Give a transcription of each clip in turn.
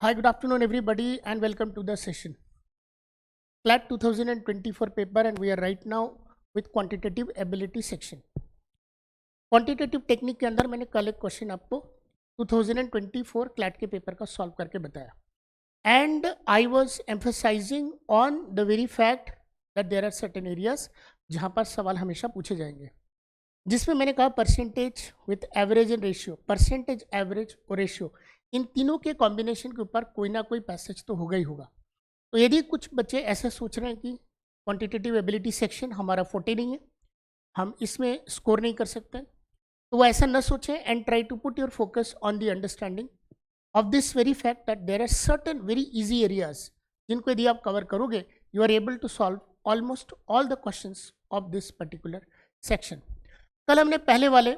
Hi, good afternoon, everybody, and welcome to the session. CLAT 2024 paper, and we are right now with quantitative ability section. Quantitative technique के अंदर मैंने कल एक question आपको 2024 CLAT के paper का solve करके बताया and I was emphasizing on the very fact that there are certain areas जहाँ पर सवाल हमेशा पूछे जाएंगे, जिसमें मैंने कहा percentage with average and ratio, percentage, average और रेशियो, इन तीनों के कॉम्बिनेशन के ऊपर कोई ना कोई पैसेज तो होगा ही होगा। तो यदि कुछ बच्चे ऐसे सोच रहे हैं कि क्वांटिटेटिव एबिलिटी सेक्शन हमारा फोटे नहीं है, हम इसमें स्कोर नहीं कर सकते, तो वो ऐसा न सोचें and try to put your focus on the understanding of this very fact that there are certain very easy areas जिनको यदि आप कवर करोगे you are able to solve almost all the questions of this particular section. कल हमने पहले वाले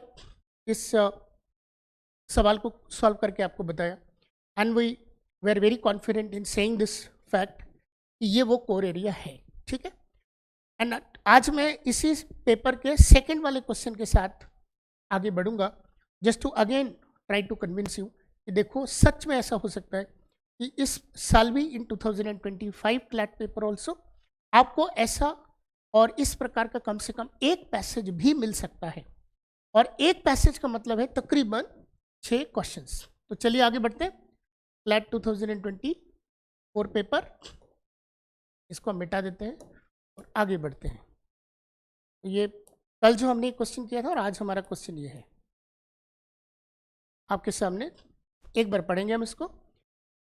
इस सवाल को सॉल्व करके आपको बताया and we are very confident in saying this fact कि ये वो कोर एरिया है, ठीक है। एंड आज मैं इसी पेपर के सेकंड वाले क्वेश्चन के साथ आगे बढ़ूंगा, just to again try to convince you कि देखो सच में ऐसा हो सकता है कि इस साल भी इन 2025 क्लैट पेपर ऑल्सो आपको ऐसा और इस प्रकार का कम से कम एक पैसेज भी मिल सकता है, और एक पैसेज का मतलब है तकरीबन 6 क्वेश्चंस। तो चलिए आगे बढ़ते हैं। क्लैट 2024 पेपर, इसको हम मिटा देते हैं और आगे बढ़ते हैं। तो ये कल जो हमने क्वेश्चन किया था और आज हमारा क्वेश्चन ये है आपके सामने, एक बार पढ़ेंगे हम इसको।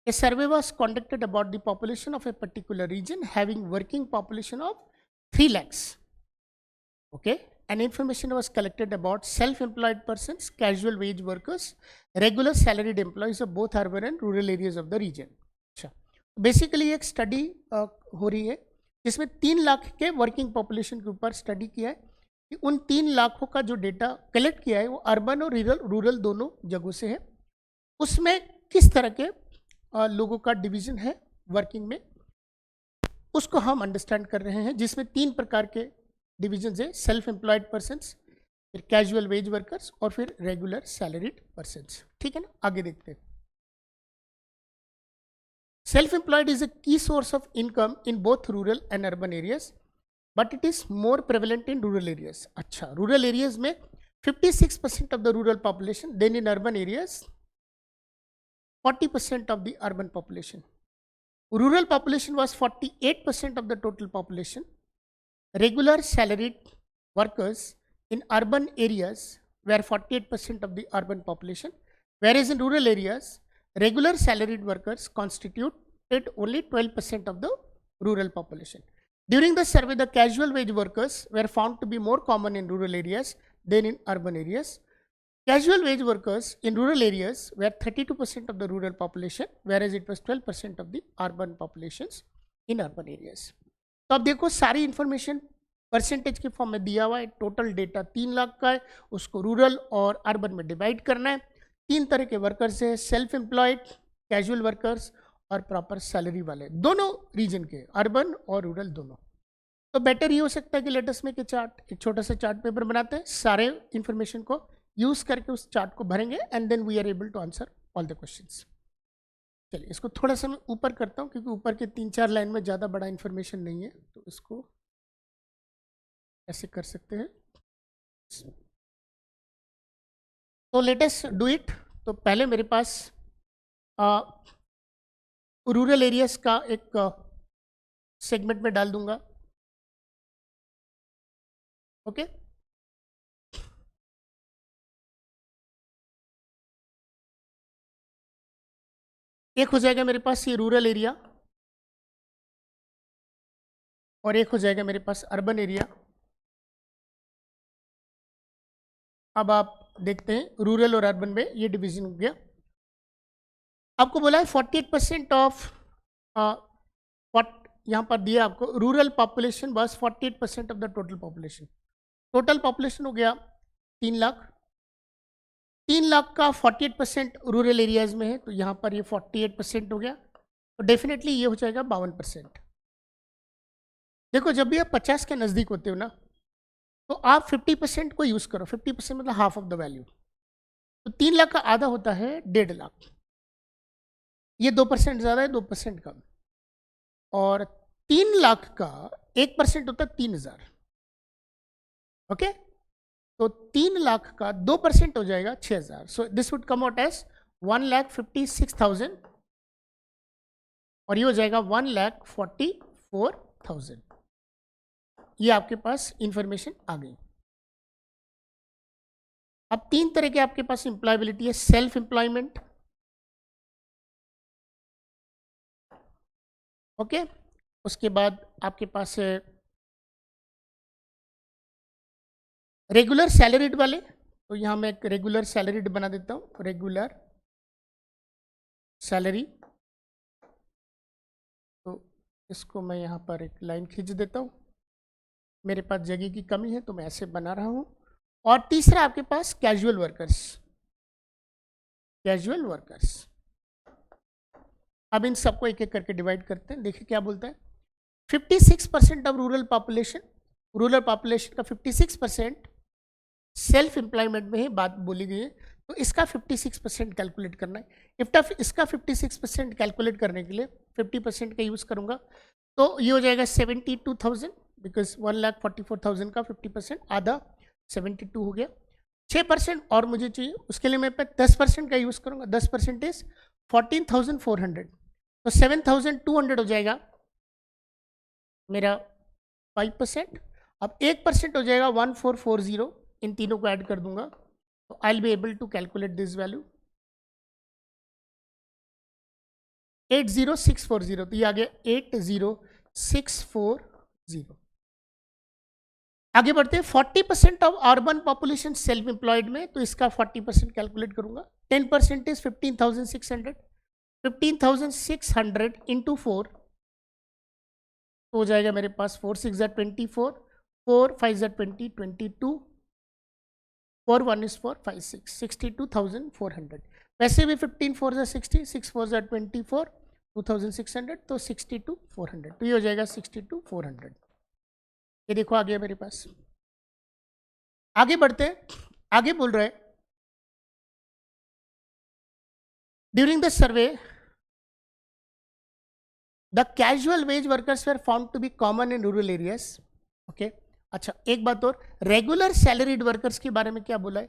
A survey was conducted about the population of a particular region having working population of 3 lakhs, okay, and information was collected about self-employed persons, casual wage workers, regular salaried employees of both urban and rural areas of the region. अच्छा, basically एक study हो रही है जिसमें 3 लाख के working population के ऊपर study किया है कि उन 3 लाखों का जो डेटा कलेक्ट किया है वो अर्बन और रूरल दोनों जगहों से है। उसमें किस तरह के लोगों का डिवीजन है वर्किंग में, उसको हम अंडरस्टैंड कर रहे हैं, जिसमें 3 प्रकार के डिविजन है, सेल्फ एम्प्लॉयड पर्सनस, फिर कैजुअल वेज वर्कर्स और फिर रेगुलर सैलरीड पर्सनस, ठीक है ना। आगे देखते हैं। Self employed is a key source of income in both rural and urban areas, but it is more prevalent in rural areas. अच्छा, रूरल एरियाज में 56% of the rural population, then in urban areas 40% of the urban population. Rural population was 48% of the total population. Regular salaried workers in urban areas were 48% of the urban population, whereas in rural areas, regular salaried workers constituted only 12% of the rural population. During the survey, the casual wage workers were found to be more common in rural areas than in urban areas. Casual wage workers in rural areas were 32% of the rural population, whereas it was 12% of the urban populations in urban areas. तो अब देखो सारी information percentage के form में दिया हुआ है। Total data 3 lakh का है, उसको रूरल और अर्बन में डिवाइड करना है। 3 तरह के वर्कर्स है, सेल्फ एम्प्लॉयड, कैजुअल वर्कर्स और प्रॉपर सैलरी वाले, दोनों रीजन के, अर्बन और रूरल दोनों। तो बेटर ये हो सकता है कि लेटेस्ट में के चार्ट, एक छोटा सा चार्ट पेपर बनाते हैं, सारे इंफॉर्मेशन को यूज करके उस चार्ट को भरेंगे and then we are able to answer all the questions. चलिए इसको थोड़ा सा मैं ऊपर करता हूँ क्योंकि ऊपर के 3-4 लाइन में ज़्यादा बड़ा इंफॉर्मेशन नहीं है, तो इसको ऐसे कर सकते हैं। तो लेट अस डू इट। तो पहले मेरे पास रूरल एरियाज का एक सेगमेंट में डाल दूंगा, ओके। एक हो जाएगा मेरे पास ये रूरल एरिया और एक हो जाएगा मेरे पास अर्बन एरिया। अब आप देखते हैं रूरल और अर्बन में ये डिवीजन हो गया। आपको बोला है 48% ऑफ यहाँ पर दिया आपको, रूरल पॉपुलेशन बस 48% of the total population. Total population हो गया 3 लाख। 3 लाख का 48% रूरल एरियाज में है, तो यहाँ पर ये 48% हो गया, तो डेफिनेटली ये हो जाएगा 52%। देखो जब भी आप 50 के नज़दीक होते हो ना, तो आप 50% को यूज़ करो। 50% मतलब हाफ ऑफ द वैल्यू, तो 3 लाख का आधा होता है 1.5 लाख। ये 2% ज़्यादा है, 2% कम। और 3 लाख का 1% होता है 3,000। ओके, तो 3 लाख का 2% हो जाएगा 6,000। So this would come out as 1,56,000 और ये हो जाएगा 1,44,000। ये आपके पास इंफॉर्मेशन आ गई। अब 3 तरह के आपके पास एम्प्लॉयबिलिटी है। सेल्फ एम्प्लॉयमेंट, ओके, उसके बाद आपके पास है रेगुलर सैलरीड वाले। तो यहाँ मैं एक रेगुलर सैलरीड बना देता हूँ, रेगुलर सैलरी। तो इसको मैं यहाँ पर एक लाइन खींच देता हूँ, मेरे पास जगह की कमी है तो मैं ऐसे बना रहा हूँ। और तीसरा आपके पास कैजुअल वर्कर्स, कैजुअल वर्कर्स। अब इन सबको एक एक करके डिवाइड करते हैं। देखिए क्या बोलता है, 56% of rural population, rural population का 56% सेल्फ एम्प्लॉयमेंट में ही बात बोली गई है। तो इसका 56% कैलकुलेट करना है। इसका 56% कैलकुलेट करने के लिए 50% का यूज़ करूँगा, तो ये हो जाएगा 72,000, बिकॉज 1,44,000 का 50% आधा 72 हो गया। 6% और मुझे चाहिए, उसके लिए मैं 10% का यूज़ करूँगा। 10% इज 14,400, तो 7,200 हो जाएगा मेरा 5%। अब 1% हो जाएगा 1,440, इन तीनों को ऐड कर दूंगा तो I will be able to calculate this value 80640। तो ये आ गया 80640। आगे बढ़ते हैं। 40% of urban population self employed में, तो इसका 40% कैलकुलेट करूंगा। 10% इज 15,600, 15,600 इंटू 4 तो हो जाएगा मेरे पास 4 6 24, 4 5 20, 22, 4 1 is 4 5 6, 62,400। वैसे भी 15 4 60, 6 4 24, 2,600, तो 62,400। तो ये हो जाएगा 62,400। ये देखो आ गया मेरे पास। आगे बढ़ते हैं। आगे बोल रहे हैं, during the survey the casual wage workers were found to be common in rural areas. Okay, अच्छा एक बात और, रेगुलर सैलरीड वर्कर्स के बारे में क्या बोला है,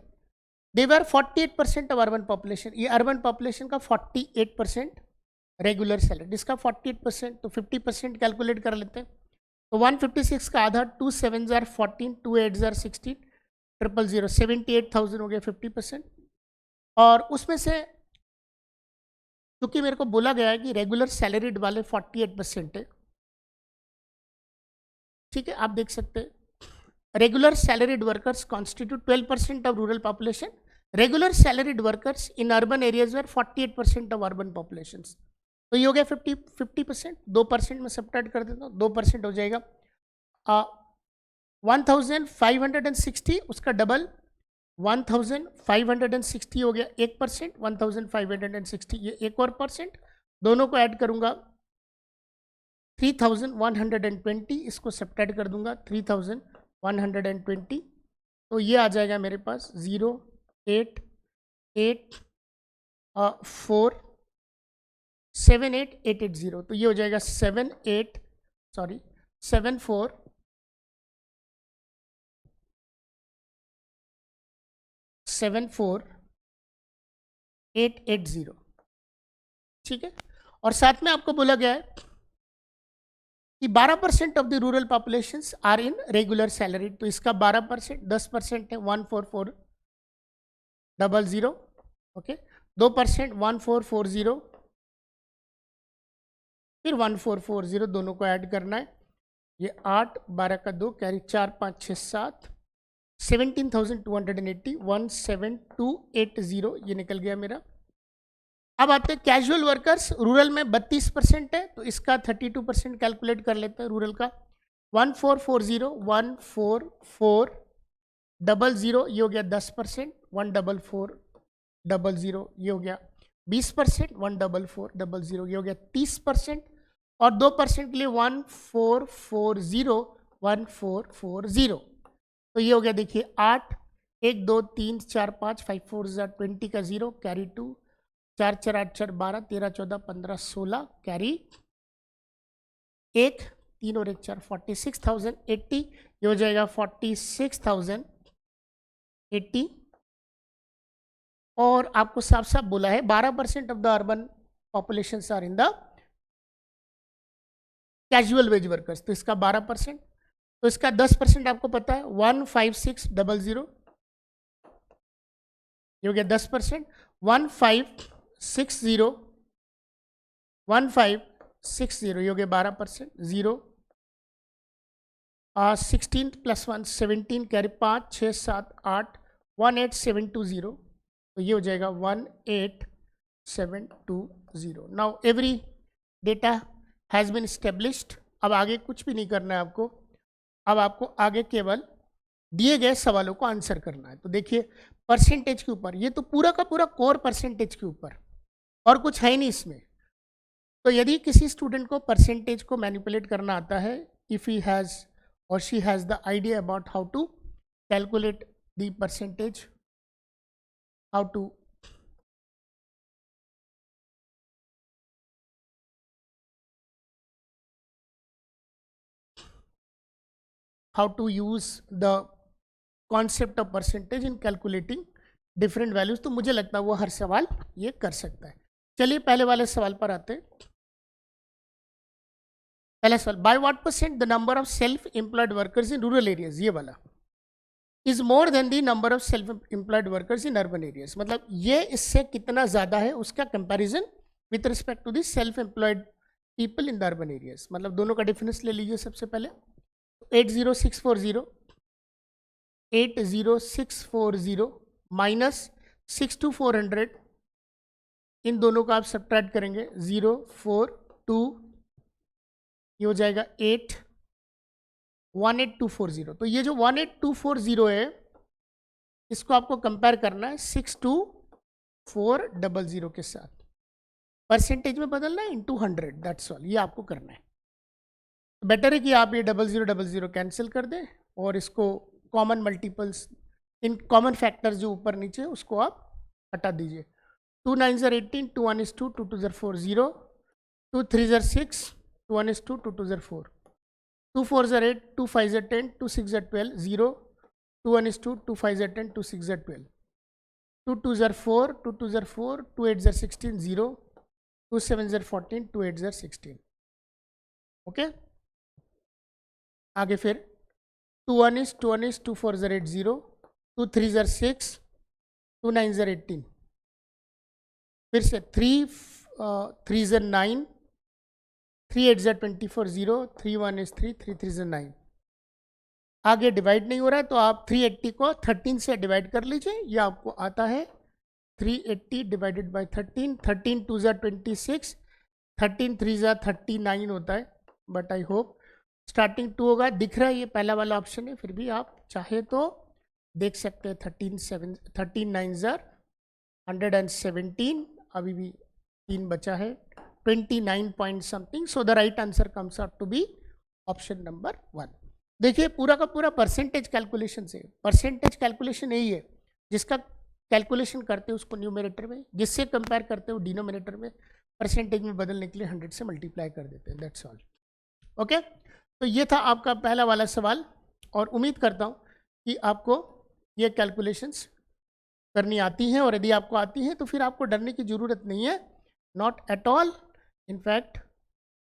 दे वर 48% ऑफ अर्बन पॉपुलेशन। ये अर्बन पॉपुलेशन का 48% रेगुलर सैलरी, इसका 48%, तो 50% कैलकुलेट कर लेते हैं। तो 156 का आधा, 2 7 14, 2 8 16, 000, 78,000 हो गया 50%। और उसमें से क्योंकि मेरे को बोला गया है कि रेगुलर सैलरीड वाले 48% है, ठीक है, आप देख सकते हैं। Regular salaried workers constitute 12% of rural population. Regular salaried workers in urban areas were 48% of urban population. तो ये हो गया 50%। 2% में सब्ट्रैक्ट कर देता हूँ, 2% हो जाएगा 1,560, उसका डबल 1,560 हो गया 1%, 1,560 ये एक और परसेंट, दोनों को ऐड करूंगा 3,120, इसको सब्ट्रैक्ट कर दूंगा 3,120, तो ये आ जाएगा मेरे पास 0 8 8 4 7 8 8 8 0। तो ये हो जाएगा 7 4 7 4 8 8 0, ठीक है। और साथ में आपको बोला गया है कि 12% of the rural population are in regular salary. तो इसका 12%, 10% है 144,000, ओके, 2% 1,440, फिर 1,440, दोनों को ऐड करना है। ये 8 12 का 2 कैरी 4 5 6 7, 17,280, 17280 ये निकल गया मेरा। अब आते हैं कैजुअल वर्कर्स। रूरल में 32% है, तो इसका 32% कैलकुलेट कर लेते हैं रूरल का। 1,440, 1,4400, ये हो गया 10%। 1,4400 ये हो गया 20%। 1,4400 ये हो गया 30%। और 2% के लिए 1,440, 1,440, तो ये हो गया देखिए 8 1 2 3 4 5 5 4 20 का 0 कैरी 2 4 4 8 4 12 13 14 15 16 कैरी 1 3 और 1 4 46,080, ये हो जाएगा 46,080। और आपको साफ साफ बोला है 12% of the urban population are in the casual wage workers, तो इसका 12%, तो इसका 10% आपको पता है 15600, ये हो गया 10%। 1560 ये हो गया 12%। 0 16 + 1 17 कैरी 5 6 7 8 18720, तो ये हो जाएगा 18720। Now every data has been established. अब आगे कुछ भी नहीं करना है आपको, अब आपको आगे केवल दिए गए सवालों को आंसर करना है। तो देखिए परसेंटेज के ऊपर, ये तो पूरा का पूरा कोर परसेंटेज के ऊपर, और कुछ है ही नहीं इसमें। तो यदि किसी स्टूडेंट को परसेंटेज को मैनिपुलेट करना आता है, if he has or she has the idea about how to calculate the percentage, how to use the concept of percentage in calculating different values, तो मुझे लगता है वो हर सवाल ये कर सकता है। चलिए पहले वाले सवाल पर आते हैं। पहला सवाल, by what % the number of self employed workers in rural areas, ये वाला, is more than the number of self employed workers in urban areas, मतलब ये इससे कितना ज़्यादा है उसका comparison with respect to the self employed people in the urban areas. मतलब दोनों का डिफरेंस ले लीजिए। सबसे पहले 80640 माइनस 62400, इन दोनों का आप सब्ट्रैक्ट करेंगे 042, ये हो जाएगा 18240। तो ये जो 18240 है, इसको आपको कंपेयर करना है 62400 के साथ, परसेंटेज में बदलना है इंटू 100, दैट्स ऑल, ये आपको करना है। बेटर है कि आप ये 0000 कैंसिल कर दें और इसको common multiples, in common factors जो ऊपर नीचे है उसको आप हटा दीजिए। 2 9 18, 2 1 2, 2 2 4 0, 2 3 6, 2 1 2, 2 2 4, 2 4 8, 2 5 10, 2 6 12, 0, 2 1 2, 2 5 10, 2 6 12, 2 2 4, 2 2 4, 2 8 16, 0, 2 7 14, 2 8 16। ओके, आगे फिर 2 1 2 1 2 4 8 0, 2 3 6, 2 9 18, फिर से 3 3 9, 3 8 24, 0, 3 1 3, 3 3 9। आगे डिवाइड नहीं हो रहा है तो आप 380 को 13 से डिवाइड कर लीजिए, ये आपको आता है 380 डिवाइडेड बाय 13, 13 2 26, 13 3 39 होता है, बट आई होप स्टार्टिंग 2 होगा। दिख रहा है ये पहला वाला ऑप्शन है, फिर भी आप चाहे तो देख सकते हैं 13 9 117, अभी भी 3 बचा है, 29 point something, so the right answer comes out to be option number 1। देखिए पूरा का पूरा परसेंटेज कैलकुलेशन से, परसेंटेज कैलकुलेशन यही है, जिसका कैलकुलेशन करते हो उसको न्यूमरेटर में, जिससे कंपेयर करते हो डिनोमिनेटर में, परसेंटेज में बदलने के लिए 100 से मल्टीप्लाई कर देते हैं, दैट्स ऑल। ओके, तो ये था आपका पहला वाला सवाल, और उम्मीद करता हूँ कि आपको ये कैलकुलेशंस करनी आती हैं, और यदि आपको आती हैं तो फिर आपको डरने की ज़रूरत नहीं है, नॉट एट ऑल, इनफैक्ट,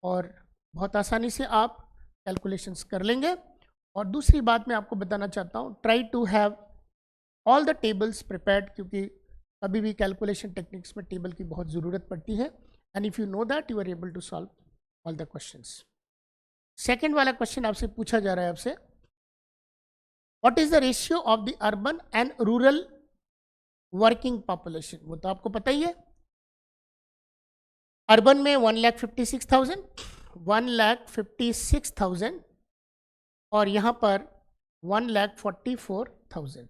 और बहुत आसानी से आप कैलकुलेशंस कर लेंगे। और दूसरी बात मैं आपको बताना चाहता हूँ, try to have all the tables prepared, क्योंकि कभी भी कैलकुलेशन टेक्निक्स में टेबल की बहुत ज़रूरत पड़ती है, and if you know that you are able to solve all the questions. Second वाला क्वेश्चन आपसे पूछा जा रहा है आपसे, what is the ratio of the urban and rural working population. वो तो आपको पता ही है, अर्बन में 1,56,000 और यहाँ पर 1,44,000,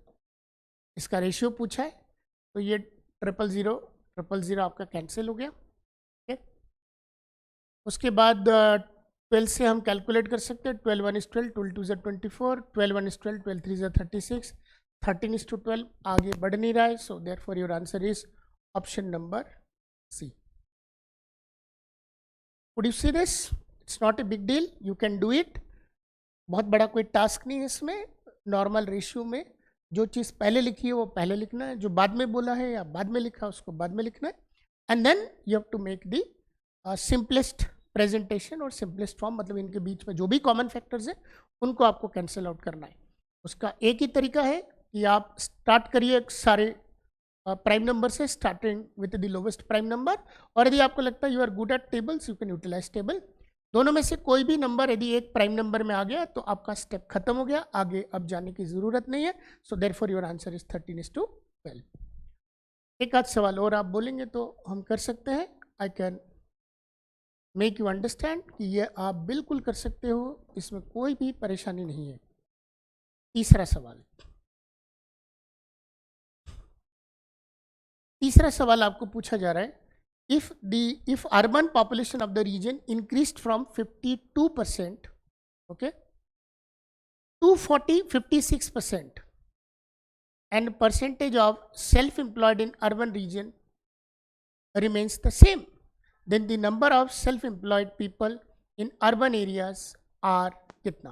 इसका रेशियो पूछा है, तो ये 000 आपका कैंसिल हो गया। ठीक, उसके बाद 12 से हम कैलकुलेट कर सकते हैं, 12 1 is 12, 12 2 is 24, 12 1 is 12, 12 3 is 36, 13 is to 12, आगे बढ़ नहीं रहा है, so therefore your answer is option number C. Would you see this? It's not a big deal. You can do it. बहुत बड़ा कोई टास्क नहीं है इसमें. नॉर्मल रेशियो में जो चीज़ पहले लिखी है वो पहले लिखना है, जो बाद में बोला है या बाद में लिखा है उसको बाद में लिखना है. And then you have to make the simplest presentation और सिंपलेस्ट फॉर्म, मतलब इनके बीच में जो भी कॉमन फैक्टर्स है उनको आपको कैंसिल आउट करना है. उसका एक ही तरीका है कि आप स्टार्ट करिए सारे प्राइम नंबर से, starting with the lowest prime number. और यदि आपको लगता है you are good at tables, you can utilize table. दोनों में से कोई भी नंबर यदि एक प्राइम नंबर में आ गया तो आपका स्टेप खत्म हो गया, आगे अब जाने की ज़रूरत नहीं है. So therefore your answer is 13:12. एक आध सवाल और आप बोलेंगे तो हम कर सकते हैं. I can make you understand कि ये आप बिल्कुल कर सकते हो, इसमें कोई भी परेशानी नहीं है. तीसरा सवाल आपको पूछा जा रहा है, if urban population of the region increased from 52%, okay, to 56%, and percentage of self-employed in urban region remains the same, then the number of self-employed people in urban areas are कितना.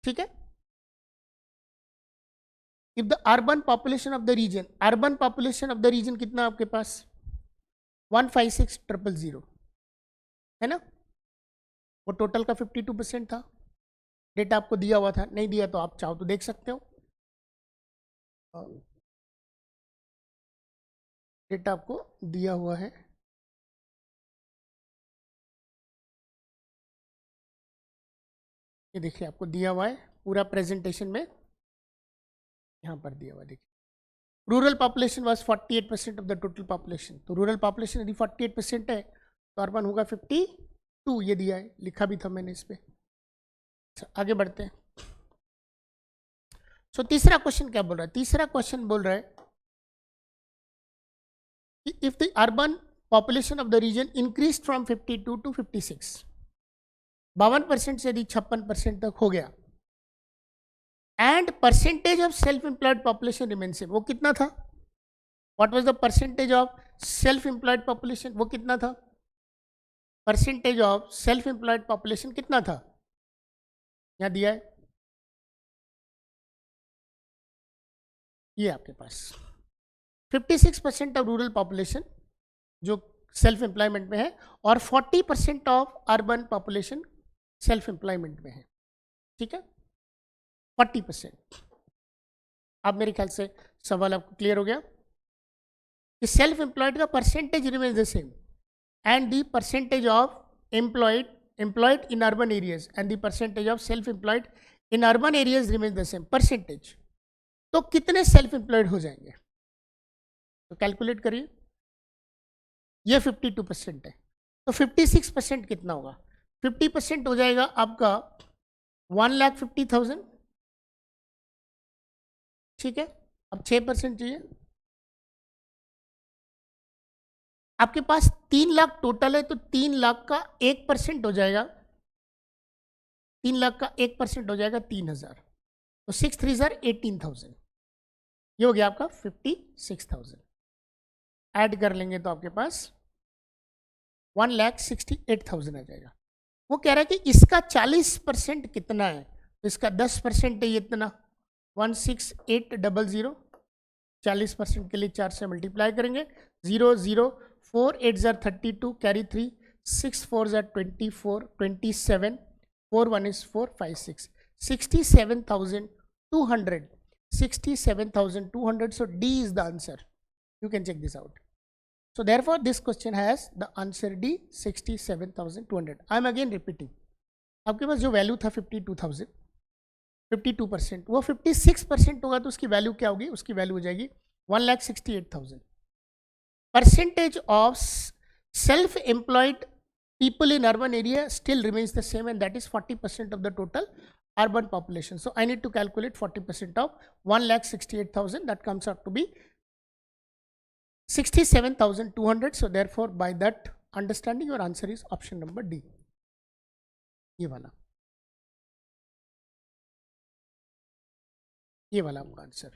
ठीक है. If the urban population of the region कितना आपके पास 156,000 है ना, वो total का 52% था. डेटा आपको दिया हुआ था, नहीं दिया तो आप चाहो तो देख सकते हो. डेटा आपको दिया हुआ है. ये देखिए आपको दिया हुआ है पूरा प्रेजेंटेशन में, यहाँ पर दिया हुआ है. देखिए rural population was 48% of the total population. तो रूरल पॉपुलेशन यदि 48% है तो अर्बन होगा 52. ये दिया है, लिखा भी था मैंने इस पर. आगे बढ़ते हैं. सो तीसरा क्वेश्चन क्या बोल रहा है? तीसरा क्वेश्चन बोल रहा है if the urban population of the region increase from 52 to 56, 52% से यदि 56% तक हो गया, and percentage of self employed population remain same. वो कितना था? What was the percentage of self employed population? वो कितना था? Percentage of self employed population कितना था? यहां दिया है, ये आपके पास 56% ऑफ रूरल पॉपुलेशन जो सेल्फ एम्प्लॉयमेंट में है, और 40% of urban population self employment में है. ठीक है, 40%. अब मेरे ख्याल से सवाल आपको क्लियर हो गया कि सेल्फ एम्प्लॉयड का percentage remains the same, and the percentage of employed in urban areas and the percentage of self employed in urban areas remains the same percentage. तो कितने सेल्फ एम्प्लॉयड हो जाएंगे? तो कैलकुलेट करिए. ये 52% है, तो 56% कितना होगा? 50% हो जाएगा आपका 1,50,000. ठीक है, अब 6% चाहिए. आपके पास 3 लाख टोटल है, तो 3 लाख का 1% हो जाएगा. 3 लाख का 1% हो जाएगा 3,000. तो 6 3 18,000. ये हो गया आपका 56,000. ऐड कर लेंगे तो आपके पास 1,68,000 आ जाएगा. वो कह रहा है कि इसका 40% कितना है, तो इसका 10% है ये इतना 16800. 40% के लिए 4 से मल्टीप्लाई करेंगे. 0 0 4 8 32, carry 3 6 4 24 27 4 1 is 4 5 6 67,200. 67,200. So D is the answer. You can check this out. So therefore this question has the answer D, 67,200. I am again repeating. आपके पास जो वैल्यू था 52,000, 52%, वो 56% होगा तो उसकी वैल्यू क्या होगी? उसकी वैल्यू हो जाएगी 1,68,000. Percentage of self employed people in urban area still remains the same, and that is 40% of the total urban population. So I need to calculate 40% of 1,68,000. That comes out to be 67,200. So therefore by that understanding your answer is option number D. ये वाला आपका answer.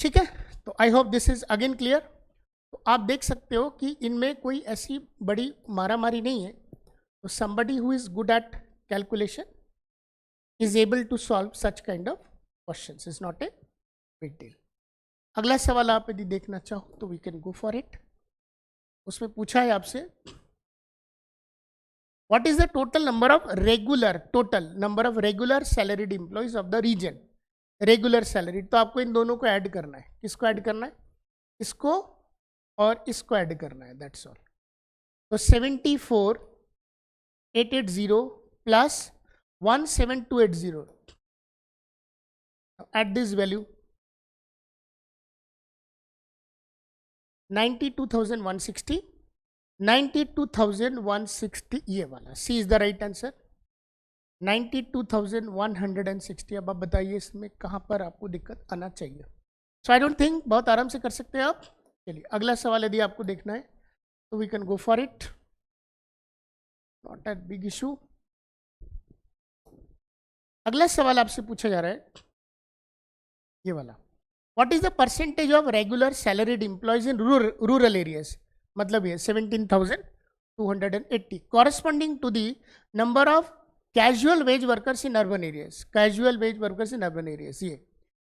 ठीक है, तो I hope this is again clear. तो आप देख सकते हो कि इनमें कोई ऐसी बड़ी मारामारी नहीं है। तो somebody who is good at calculation is able to solve such kind of questions. It's not a big deal. अगला सवाल आप यदि देखना चाहो तो we can go for it. उसमें पूछा है आपसे what is the total number of regular salaried employees of the region. Regular salary, तो आपको इन दोनों को ऐड करना है। किसको ऐड करना है? इसको और इसको ऐड करना है, दैट्स ऑल। तो 74,880 प्लस 17,280 एट दिस वैल्यू 92,160, 92,160 ये वाला सी इज द राइट आंसर। 92,160। अब आप बताइए इसमें कहाँ पर आपको दिक्कत आना चाहिए। सो आई डोंट थिंक, बहुत आराम से कर सकते हैं आप। चलिए अगला सवाल यदि आपको देखना है तो we can go for it, not at big issue. अगला सवाल आपसे पूछा जा रहा है ये वाला, what is the percentage of regular salaried employees in rural areas. मतलब ये 17,280 corresponding to the number of casual wage workers in urban areas. Casual wage workers in urban areas ये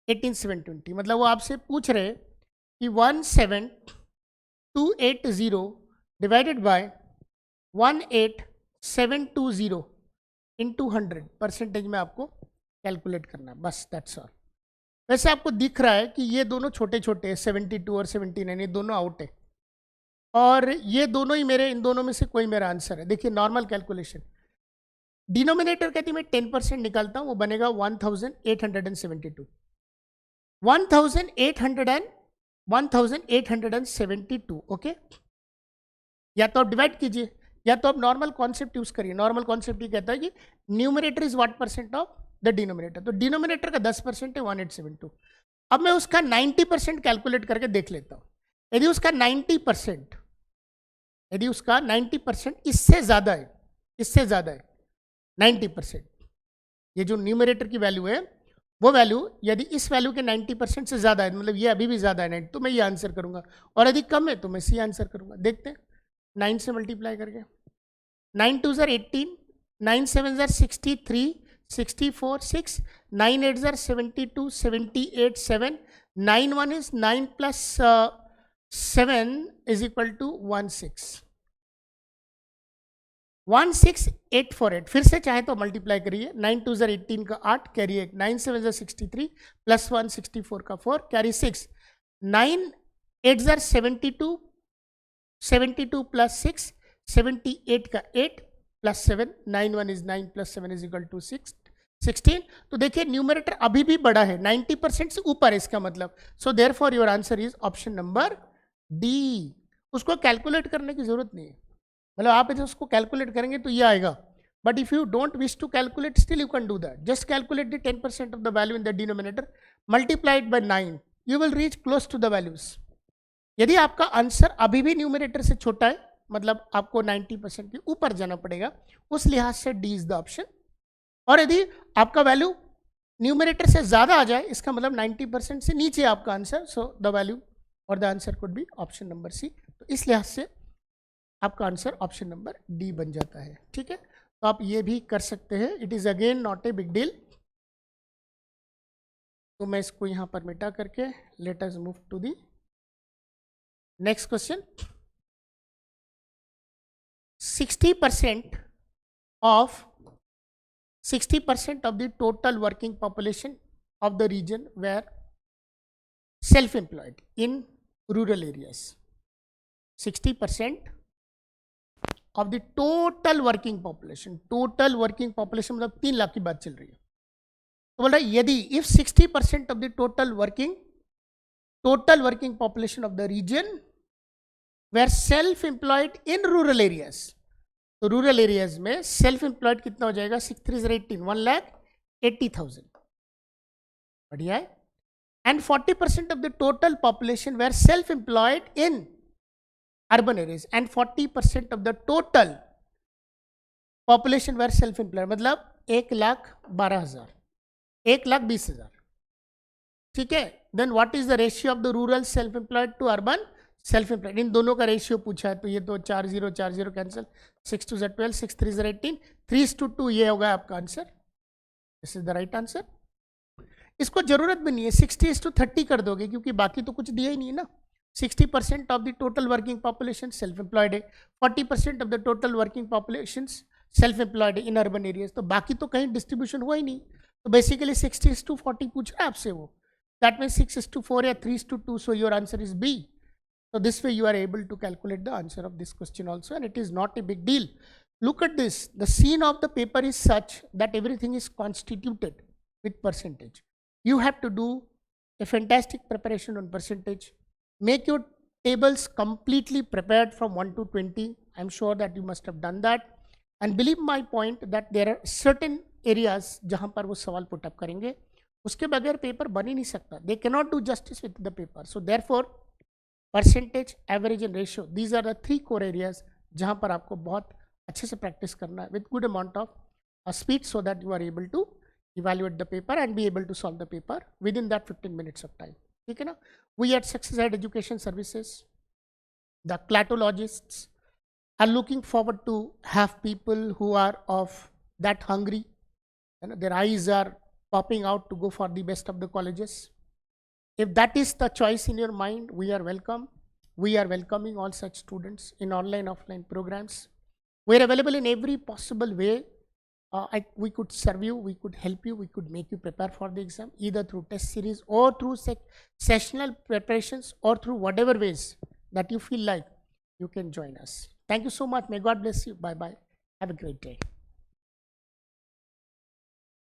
18,720। मतलब वो आपसे पूछ रहे कि 17,280 डिवाइडेड बाय 18,720 इंटू 100 परसेंटेज में आपको कैलकुलेट करना है, बस दैट्स ऑल। वैसे आपको दिख रहा है कि ये दोनों छोटे छोटे हैं, 72 और 79, ये दोनों आउट है और ये दोनों ही मेरे, इन दोनों में से कोई मेरा आंसर है। देखिए नॉर्मल कैलकुलेशन, डिनोमिनेटर कहती मैं 10% निकालता हूँ, वो बनेगा 1872। 1872 ओके। या तो आप डिवाइड कीजिए या तो आप नॉर्मल कॉन्सेप्ट यूज करिए। नॉर्मल कॉन्सेप्ट ये कहता है कि numerator is what percent of the denominator. तो डिनोमिनेटर का 10% है 1872। अब मैं उसका 90% कैलकुलेट करके देख लेता हूँ। यदि उसका 90% इससे ज्यादा है, 90%, ये जो न्यूमरेटर की वैल्यू है वो वैल्यू यदि इस वैल्यू के 90% से ज्यादा है, मतलब ये अभी भी ज्यादा है 90, तो मैं ये आंसर करूंगा। और यदि कम है तो मैं सी आंसर करूंगा। देखते हैं 9 से मल्टीप्लाई करके। 9 2 ज़र 18, 9 7 ज़र 63, 64 6, 9 8 ज़र 72, 78 7, 9 1 is 9 plus 7 is equal to 16,848। फिर से चाहे तो मल्टीप्लाई करिए। 9 2 ज़र 18 का 8 कैरी 1, 9 7 ज़र 63 प्लस 1 64 का 4 कैरी 6, 9 8 ज़र 72, 72 प्लस 6 78 का 8 plus 7, 9 1 is 9 plus 7 is equal to 16। तो देखिए न्यूमरेटर अभी भी बड़ा है, 90% से ऊपर है इसका मतलब। So therefore your answer is option number D. उसको कैलकुलेट करने की जरूरत नहीं है, मतलब आप यदि उसको कैलकुलेट करेंगे तो ये आएगा। But if you don't wish to calculate still you can do that. Just calculate the 10% of the value in the denominator, multiplied by 9, you will reach close to the values. यदि आपका answer अभी भी numerator से छोटा है, मतलब आपको 90% के ऊपर जाना पड़ेगा, उस लिहाज से डी इज द ऑप्शन। और यदि आपका वैल्यू न्यूमरेटर से ज्यादा आ जाए, इसका मतलब 90% से नीचे आपका आंसर, सो द वैल्यू और the answer could be option number C. तो इस लिहाज से आपका आंसर ऑप्शन नंबर डी बन जाता है। ठीक है, तो आप ये भी कर सकते हैं। It is again not a big deal. तो मैं इसको यहां पर मिटा करके let us move to the next question. 60% of the total working population of the region were self-employed in rural areas. 60% of the total working population मतलब 3 लाख की बात चल रही है। तो बोल रहा है यदि if 60% of the total working population of the region were self-employed in rural areas, तो रूरल एरियाज में सेल्फ एम्प्लॉयड कितना हो जाएगा? 6 3 18, 1,80,000। बढ़िया है। And 40% of the total population were self employed in urban areas, and 40% of the total population were self employed, मतलब 1,12,000, 1,20,000। ठीक है. Then what is the ratio of the rural self employed to urban self employed, इन दोनों का ratio पूछा है. तो ये तो 4 0 कैंसिल, 6 2 12, 6 3 18, 3:2 ये होगा आपका answer. This is the right answer. इसको जरूरत भी नहीं है 60:30 कर दोगे, क्योंकि बाकी तो कुछ दिया ही नहीं है ना. 60% of the total working population self employed है, 40% of the total working population self employed है इन अर्बन एरियाज. तो बाकी तो कहीं डिस्ट्रीब्यूशन हुआ ही नहीं. तो बेसिकली 60:40 पूछ रहा है आपसे वो. दैट मीन्स 6:4 या 3:2. So your answer is B. So this way you are able to calculate the answer of this question also, and it is not a big deal. Look at this. The scene of the paper is such that everything is constituted with percentage. You have to do a fantastic preparation on percentage. Make your tables completely prepared from 1 to 20. I'm sure that you must have done that. And believe my point that there are certain areas जहाँ पर वो सवाल put up करेंगे, उसके बगैर paper बन ही नहीं सकता. They cannot do justice with the paper. So therefore percentage, average and ratio, these are the 3 core areas जहाँ पर आपको बहुत अच्छे से प्रैक्टिस करना है with good amount of speed, so that you are able to evaluate the paper and be able to solve the paper with in that 15 minutes of time. ठीक है ना. We at Success Ed Education Services, the CLATologists are looking forward to have people who are of that hungry, their eyes are popping out to go for the best of the colleges. If that is the choice in your mind, we are welcome. We are welcoming all such students in online, offline programs. We are available in every possible way. We could serve you, we could help you, we could make you prepare for the exam, either through test series or through sessional preparations, or through whatever ways that you feel like you can join us. Thank you so much. May God bless you. Bye-bye. Have a great day.